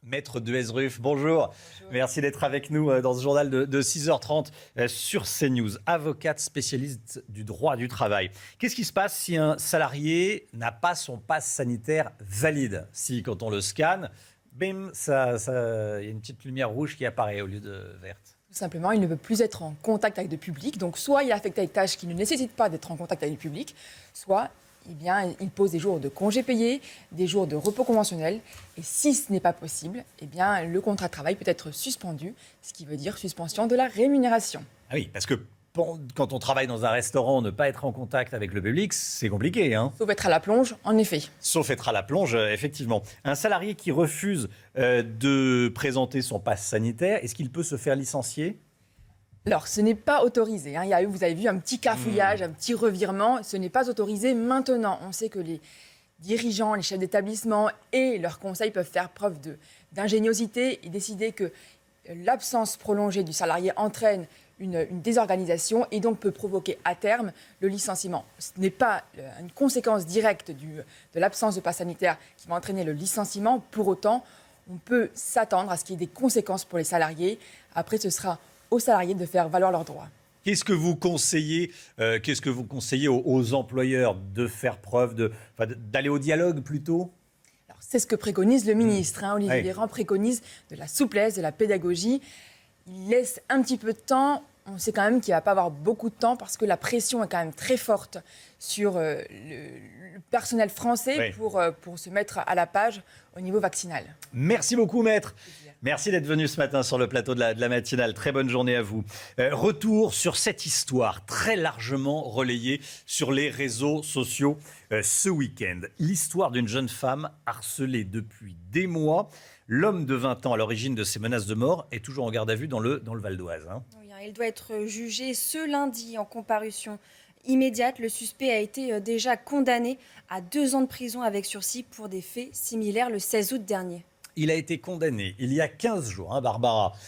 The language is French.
Maître Duesruf, bonjour. Merci d'être avec nous dans ce journal de 6h30 sur CNews. Avocate spécialiste du droit du travail. Qu'est-ce qui se passe si un salarié n'a pas son passe sanitaire valide? Si, quand on le scanne, bim, il y a une petite lumière rouge qui apparaît au lieu de verte. Tout simplement, il ne veut plus être en contact avec le public. Donc, soit il est affecté à des tâches qui ne nécessitent pas d'être en contact avec le public, soit il pose des jours de congés payés, des jours de repos conventionnels. Et si ce n'est pas possible, le contrat de travail peut être suspendu, ce qui veut dire suspension de la rémunération. Ah oui, parce que quand on travaille dans un restaurant, ne pas être en contact avec le public, c'est compliqué, hein. Sauf être à la plonge, en effet. Sauf être à la plonge, effectivement. Un salarié qui refuse de présenter son passe sanitaire, est-ce qu'il peut se faire licencier ? Alors, ce n'est pas autorisé. Vous avez vu un petit cafouillage, un petit revirement. Ce n'est pas autorisé maintenant. On sait que les dirigeants, les chefs d'établissement et leurs conseils peuvent faire preuve d'ingéniosité et décider que l'absence prolongée du salarié entraîne une désorganisation et donc peut provoquer à terme le licenciement. Ce n'est pas une conséquence directe de l'absence de passe sanitaire qui va entraîner le licenciement. Pour autant, on peut s'attendre à ce qu'il y ait des conséquences pour les salariés. Après, ce sera aux salariés de faire valoir leurs droits. Qu'est-ce que vous conseillez aux employeurs de faire preuve d'aller au dialogue plutôt ? Alors, c'est ce que préconise le ministre. Olivier Véran préconise de la souplesse, de la pédagogie. Il laisse un petit peu de temps. On sait quand même qu'il ne va pas avoir beaucoup de temps parce que la pression est quand même très forte sur le personnel français pour se mettre à la page au niveau vaccinal. Merci beaucoup, maître. Merci d'être venu ce matin sur le plateau de la matinale. Très bonne journée à vous. Retour sur cette histoire très largement relayée sur les réseaux sociaux ce week-end. L'histoire d'une jeune femme harcelée depuis des mois. L'homme de 20 ans à l'origine de ces menaces de mort est toujours en garde à vue dans le Val d'Oise. Oui, il doit être jugé ce lundi en comparution immédiate. Le suspect a été déjà condamné à 2 ans de prison avec sursis pour des faits similaires le 16 août dernier. Il a été condamné il y a 15 jours, Barbara,